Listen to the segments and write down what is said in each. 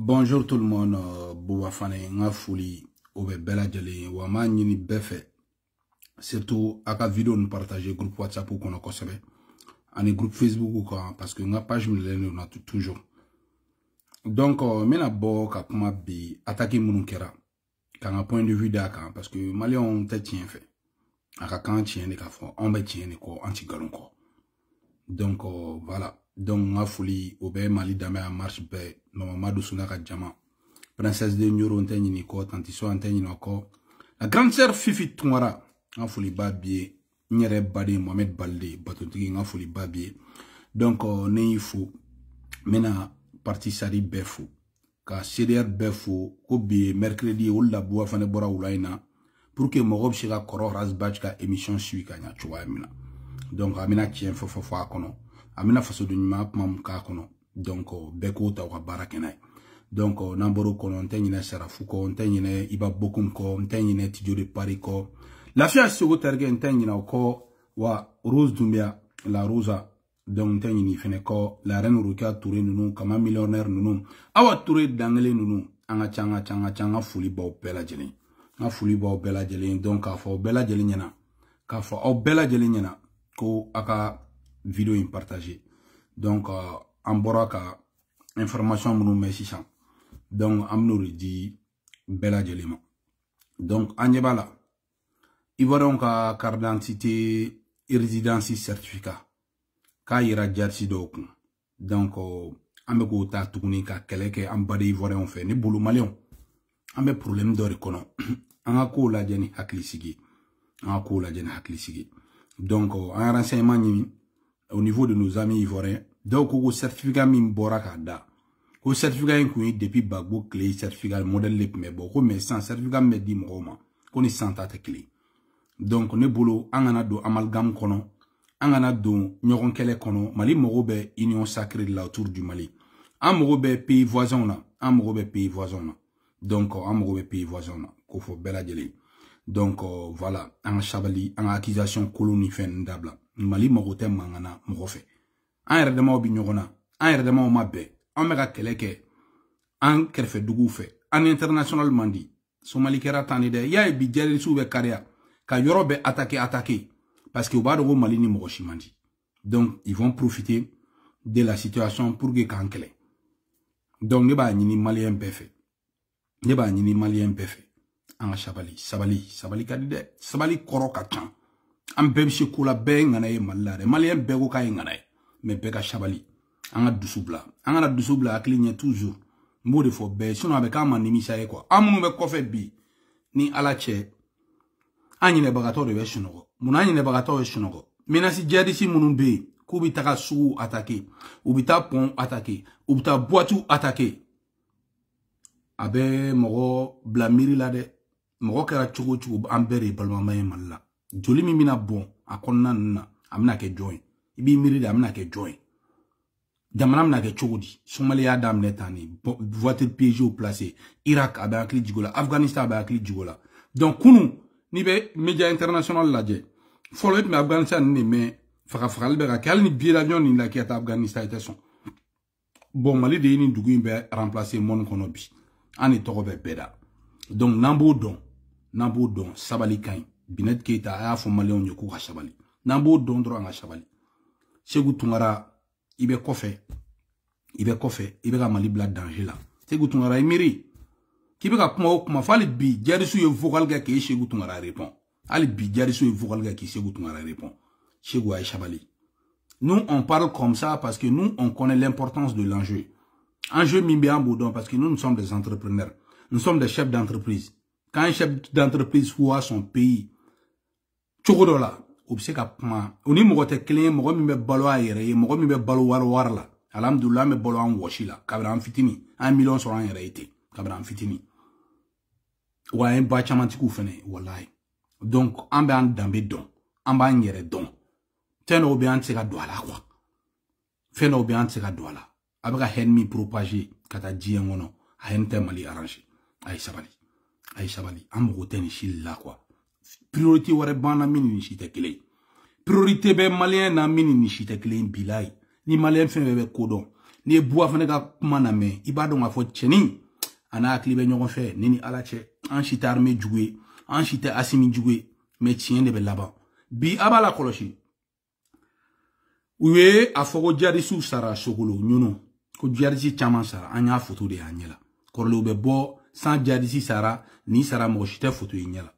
Bonjour tout le monde, Bouafane, nga fouli, oube bela jeli, wama nyini befe. Surtout, aka vidéo nous partager groupe WhatsApp ou qu'on a kosebe. Ani groupe Facebook ou quoi, parce que nga page me l'en a toujours. Donc, mena bo ka kuma bi, attaquer mounou kera. Ka nga point de vue d'aka, parce que Malion on te tient fait. Aka kan tient ne ka fo, on be tient ne ko, anti galon ko. Donc, voilà. Donc, nga fouli, oube Mali dame a marche be, no Madou Sunaka Djama. Princesse de Nyoro Ntenyi Niko, Tantiso Ntenyi Noko. La grande sœur Fifi Touara, nga fouli babie, Nyere Bade, Mohamed Balde, Batotiki, nga fouli babie. Donc, ne yifou, mena parti sari befou. Ka CDR befou, ko bi mercredi, ou la boua fane bora oulaina, pour que Morob Shira Koro Rasbach ka émission suit kanya chouwa mina. Donc, amina tien fofo kono. Amina faso de nima mam ka kono. Donc, beko ta wa barakenai. Donc, namboro kono, ntenyine sarafuko, ntenyine iba bokum ko, ntenyine tijo de Paris ko. La fia sogo terge ntenyine ko, wa Rose Doumbia, la Rosa, donc ntenyine fene ko, la reine Rukia Touré nunu, kama millionnaire nunu, awa Touré dangele nunu, anga changa fuli ba bela jeli. Nga fuli ba bela jeli, donc ka fa bela jeli nyana. Ka fa bela jeli nyana, ko aka vidéo in partager. Donc, ambora ka information mounou messisan. Donc, amnouri di bela jelima. Donc, anyebala. Ivoron ka carte d'identité résidence certificat. Ka ira jarsi dokun. Donc, ambe ko ta tukuni ka keleke ambade ivoron fait. Ni boulou malion. Ambe problème d'ori kono. Anga ko la jeni hakli sigi. Anga ko la jeni hakli sigi. Donc, un renseignement au niveau de nos amis ivoiriens. Donc, au certificat mimbora kada. Au certificat inclus depuis Bagbo clé, certificat modèle lep mais bon, mais sans certificat me dit moma. Qu'on est sans ta clé. Donc, ne bolo, angana do amalgame kono. Angana do nyoron kele kono. Mali morobe union sacrée de la autour du Mali. Amorobe pays voisin na. Amorobe pays voisin na. Donc, amorobe pays voisin na. Kofo bela jeli. Donc, voilà. En chabali, en accusation colonie fen dabla. Mali mogote mangana mogofe. En yerdema obi nyogona. En yerdema omabe. En mega keleke. En kerfe dugufe. En international mandi. Somali kera tanide. Ya e bidjeri soube karia. Ka yorobe attaqué. Parce que obado go Mali ni mogoshi mandi. Donc, ils vont profiter de la situation pour que kankele. Donc, ne ba nyini Malien pefe. Ne ba nyini Malien pefe. Anga sabali kadide. Sabali koro kachan. An bebisi kula be ngana ye malare malien bego ka ngana ye mais bega shabali anga dusubla anga na dusubla akli nye toujours mo de fo be sinon avec ka manimisa ye quoi amunu be kofe bi ni ala che anyi ne bagato de be shunogo munanyi ne bagato be shunogo menasi jadi si munun be ku bi taka su attaquer ou bi ta pont attaquer ou bi ta boitu attaquer abe mogo blamiri la de mogo kera chugo ambere balmama ye malla joli mi mina bon akonna nna amna ke join ibi miri da amna ke join jamana amna ke chogodi Somalia dam netani voiture Peugeot placé Irak abe akli jigola Afghanistan abe akli jigola donc kunu ni be media international laje follow me Afghanistan ni me faka be ka kal ni billet d'avion ni la ki ata Afghanistan était son bon Mali de ni dugu be remplacer mon kono bi ani toko be beda donc nambo don sabali kain Binet Keita a fo Malion yoku ka shabali. Nambo dondro anga shabali. Segu Tungara ibe kofe ibe ka Mali bla danger la. Segu Tungara imiri. Kibe ka kuma fali bi jarisu ye vocal ga ke Segu Tungara répond. Ali bi jarisu ye vocal ga ke Segu Tungara répond. Segu a shabali. Nous on parle comme ça parce que nous on connaît l'importance de l'enjeu. Enjeu mimbe boudon parce que nous sommes des entrepreneurs. Nous sommes des chefs d'entreprise. Quand un chef d'entreprise voit son pays chogodola obseka pma oni mogote clé mogo mi be balo ayere mogo mi be balo war la alhamdulillah me balo an washila kabra an fitini 1 million sur an yere été kabra an fitini wa en ba chamantiku fene wallahi donc ambe an dambe don amba nyere don teno be an tseka douala quoi feno be an tseka douala abaka hen mi propager kata jiengono a hen te Mali arranger ay sabali amogo teni shilla quoi priorité ware bana mini ni shite kile priorité be malien na mini ni shite kile bilai ni malien fe be kodon ni bois fana ka kuma na me i b'a dɔn k'a fɔ cɛnin ana hakili bɛ ɲɔgɔn fɛ ne ni ala cɛ an si tɛ armée jugu ye an si tɛ Asimi jugu ye mais tiɲɛ de bɛ laban bi a b'a la kɔlɔsi u ye a fɔ ko jihadistes sara Sogolo ɲunu ko jihadistes caman sara an y'a photo de y'an ɲɛ la kɔrɔlen u bɛ bɔ sans jihadistes sara ni sara mɔgɔ si tɛ photo ye ɲɛ la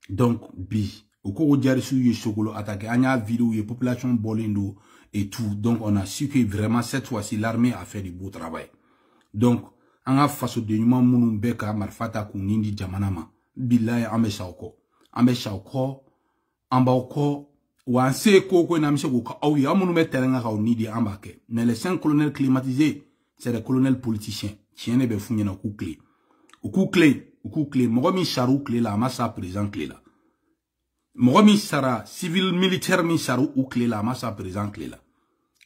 donc bi u ko jihadistes ye Sogolo attaqué an y'a vidéo ye population bɔlen do et tout donc on a su que vraiment cette fois-ci l'armée a fait du beau travail donc an ka fasoden ɲuman minnu bɛ ka marifa ta k'u nin di jamana ma bilahi an bɛ sa o kɔ an bɛ sa o kɔ an b'aw kɔ wa an se ko ko in na an bɛ se k'o ka aw ye an minnu bɛ terrain kan k'aw ni di an b'a kɛ mais les 5 colonels climatisés c'est des colonels politiciens tiɲɛ de bɛ f'u ɲɛna u k'u tilen mɔgɔ min sara u tile la a ma sa président tile la mɔgɔ min sara civil militaire min sara u tile la a ma sa président tile la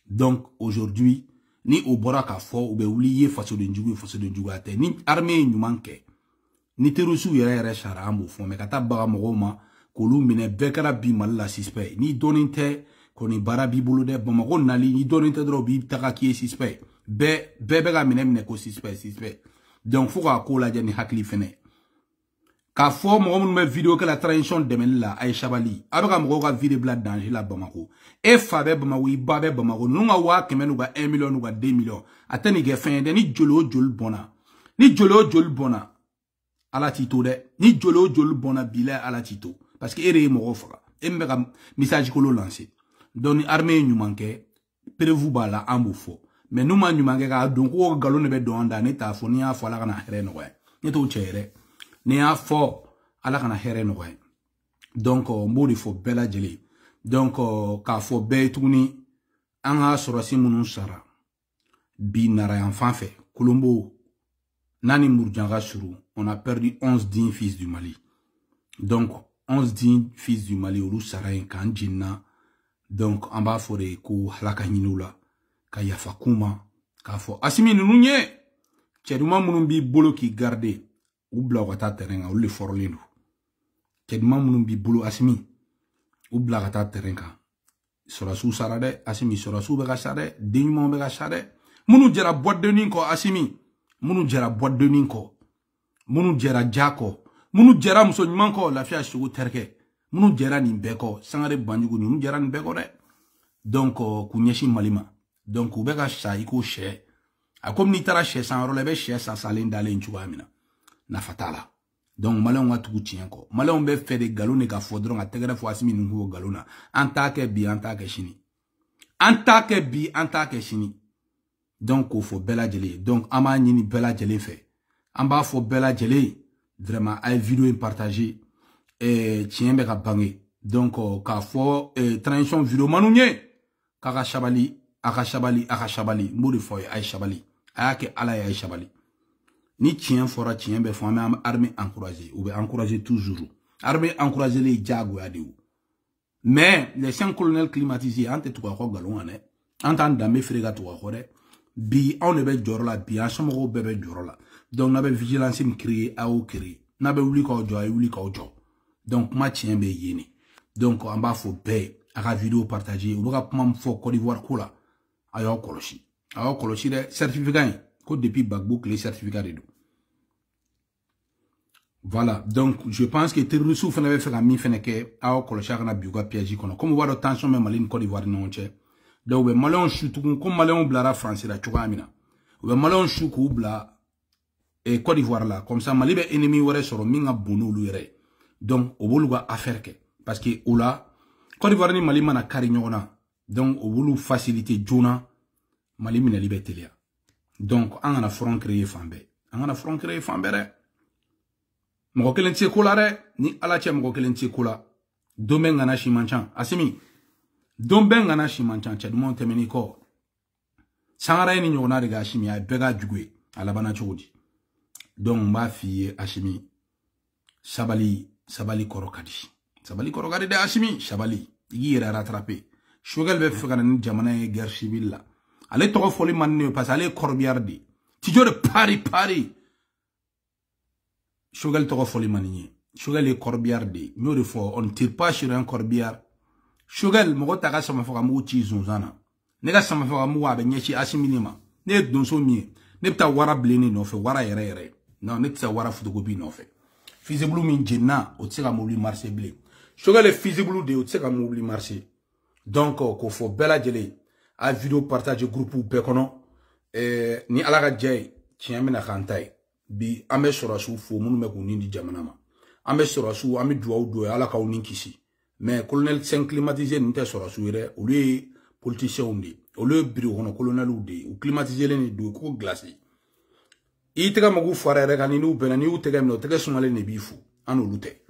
donc aujourd'hui ni o bɔra k'a fɔ u bɛ wuli ye fasoden jugu a tɛ ni armée ye ɲuman kɛ ni terroriste yɛrɛ sara an b'o fɔ mais ka taa baga mɔgɔw ma k'olu minɛ bɛɛ kɛra bi Mali la suspect ni dɔɔnin tɛ kɔni baara b'i bolo dɛ Bamako nali ni dɔɔnin tɛ dɔrɔn u b'i taga k'i ye suspect bɛɛ bɛ ka minɛ ko suspect donc fo k'a ko lajɛ ni hakili fɛnɛ k'a fɔ mɔgɔ minnu bɛ vidéo kɛ la transition dɛmɛli la a ye sabali a bɛ ka mɔgɔw ka vie de bila danger la Bamako e fa bɛ Bamako i ba bɛ Bamako ninnu ka 100 n'u ka 1 million n'u ka 2 millions a tɛ nin kɛ fɛn ye dɛ ni joli o joli bɔnna ala t'i to dɛ ni joli o joli bɔnna bilahi ala t'i to parce que e de ye mɔgɔw faga e min bɛ ka message kolo lancer donc ni armée ye ɲuman kɛ prévu b'a la an b'o fɔ mais n'u ma ɲuman kɛ k'a dɔn ko nkalon de bɛ don an da ne t'a fɔ ni y'a fɔ ala kana hɛrɛ nɔgɔya ne t'o cɛ yɛrɛ ni y'a fɔ ala kana hɛrɛ nɔgɔya donc n b'o de fɔ bɛɛ lajɛlen donc k'a fɔ bɛɛ ye tuguni an ka sɔrɔsi minnu sara bi narayan fan fɛ Kolombo n'a ni Murujanga suru on a perdu 11 dignes fils du Mali donc 11 dignes fils du Mali olu sara yen k'an jenina donc an b'a fɔ de ko ala ka ɲini u la ka yafa k'u ma k'a fɔ Asimi ninnu ɲɛ cɛ duman minnu b'i bolo k'i garder u bila u ka taa terrain kan olu de fɔrɔlen do cɛ duman minnu b'i bolo Asimi u bila ka taa terrain kan sɔrɔsiw sara dɛ Asimi sɔrɔsiw bɛ ka sa dɛ den ɲumanw bɛ ka sa dɛ minnu jɛra boîte-de-nuit kɔ Asimi minnu jɛra boîte-de-nuit kɔ minnu jɛra ja kɔ minnu jɛra muso ɲuman kɔ Lafiya Sogo terikɛ minnu jɛra nin bɛɛ kɔ Sangare Banjugu ninnu jɛra nin bɛɛ kɔ dɛ donc k'u ɲɛsin Mali ma donc u bɛ ka sa i ko sɛ a comme n'i taara sɛ san yɔrɔ la i bɛ sɛ sa salen dalen cogoya min na nafa t'a la donc maliyɛnw ka tugu tiɲɛ kɔ maliyɛnw bɛ fɛ de nkalon de ka fɔ dɔrɔn ka tɛgɛrɛ fɔ Asimi ninnu k'o nkalon na an t'a kɛ bi an t'a kɛ sini an t'a kɛ bi an t'a kɛ sini donc k'o fɔ bɛɛ lajɛlen donc an b'a ɲini bɛɛ lajɛlen fɛ an b'a fɔ bɛɛ lajɛlen vraiment a ye vidéo in partager tiɲɛ bɛ ka bange donc k'a fɔ transition vidéo manu ɲɛ k'a ka sabali a ka sabali n b'o de fɔ a ye sabali a y'a kɛ ala ye a ye sabali ni tiɲɛ fɔra tiɲɛ bɛ fɔ an bɛ armée encourager u bɛ encourager toujours armée encourager les diyagoya de o mais les 5 colonels climatisés an tɛ tugu a kɔ nkalon kan dɛ an t'an danbe feere ka tugu a kɔ dɛ bi anw de bɛ jɔyɔrɔ la bi an somɔgɔw bɛɛ bɛ jɔyɔrɔ la donc n'a bɛ vigilance min créer a y'o créer n'a bɛ wuli k'aw jɔ a ye wuli k'aw jɔ donc kuma tiɲɛ bɛ yen de donc an b'a fɔ bɛɛ a ka vidéo partager u bɛ ka kuma min fɔ Côte d'Ivoire ko la a y'aw kɔlɔsi dɛ certificat in ko depuis Gbagbo tile certificat de don voilà donc je pense que terroristes fana bɛ fɛ ka min fana kɛ a y'aw kɔlɔsi a kana bi u ka piège kɔnɔ comme u b'a dɔn tension bɛ Mali ni Côte d'Ivoire ni ɲɔgɔn cɛ donc u bɛ maliyɛnw su tugun comme maliyɛnw bilara France la cogoya min na u bɛ maliyɛnw su k'u bila Côte d'Ivoire la comme ça Mali bɛ ennemi wɛrɛ sɔrɔ min ka bon n'olu yɛrɛ donc o b'olu ka affaire kɛ parce que o la Côte d'Ivoire ni Mali mana kari ɲɔgɔn na donc o b'olu faciliter joona Mali minɛli bɛ teliya donc an kana front créer fan bɛɛ dɛ mɔgɔ kelen tɛ se ko la dɛ ni ala cɛ mɔgɔ kelen tɛ se ko la don bɛ ŋana si man ca Asimi don bɛ ŋana si man ca cɛ dumanw tɛmɛn'i kɔ Sangara ye ni ɲɔgɔnna de kɛ Asimi a ye bɛɛ ka jugu ye a labanna cogo di donc n b'a f'i ye Asimi sabali kɔrɔ ka di dɛ Asimi sabali i k'i yɛrɛ rattraper Choguel bɛ fɛ ka na ni jamana ye guerre civile la ale tɔgɔ fɔli man ne parce que ale ye Corbière de Tijo de Paris Choguel tɔgɔ fɔli man ye Choguel ye Corbière de n y'o de fɔ on ne tire pas sur un Corbière Choguel mɔgɔ ta ka sama faga mugu ci zonzan na ne ka sama faga mugu a bɛ ɲɛsin Asimi de ma ne donso mi ne bta wara bleni no fe wara yere non ne tsa wara photocopie no fe feasible min jenna o tsega mobili marché blé chogale feasible de o tsega mobili marché donc ko fo bela jele a vidéo partage groupe be kono ni ala ga jey tiamina khantai bi ame sorasu fo munu me ko nindi jamana ma ame sorasu ame duwa do ala ka unin kisi mais colonel 5 climatisé n'était sorasu re o lui politicien undi o lui bureau hono colonel undi o climatisé le ni do ko glacé itega magu fara re kan ni u bena ni u tega no tega sumale ne bifu anu lute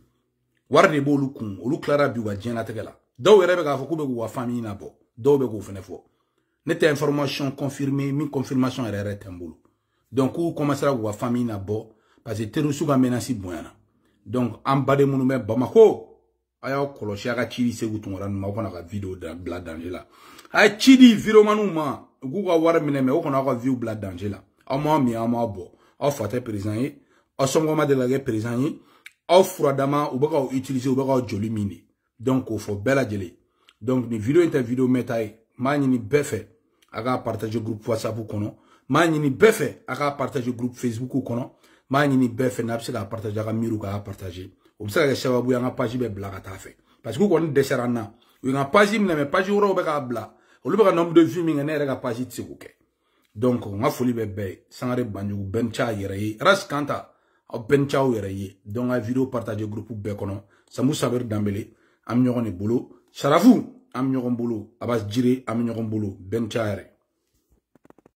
warde bo lu kun o lu clara bi wa jena tegela daw re be ga fo ko be wa famille na bo daw be go fene fo nete information confirmée min confirmation re tembulu donc ou commencera wa famille na bo parce que terusu ga menace boyana donc en bas de munu me Bamako aya kolosi aka chidi segu tungora ma ko na ka vidéo da bla danger la ay chidi vidéo manu ma gu ga war mine me ko na ka vidéo bla danger la ama mi ama bo o fate président yi o songo ma de la président yi o fradama ou baka utiliser ou baka joli mini donc o fo bela jele donc ni vidéo inter vidéo metay ma ni befe aga partager groupe WhatsApp kono ma ni befe aga partager groupe Facebook kono ma ni befe na pse ga partager aga miru ga partager o pse ga shababu ya nga page be bla ta fe parce que ko ni desarana o nga page mi na me page ro be ga bla o le be ga nombre de vues mi nga ne ga page tsikuke donc nga foli be sangare banjugu bencha yere ras kanta o bencha yere yi donc a vidéo partager groupe be kono samu saber dambele am ñogoni bolo sarafu am ñogon bolo abas jire am ñogon bolo bencha yere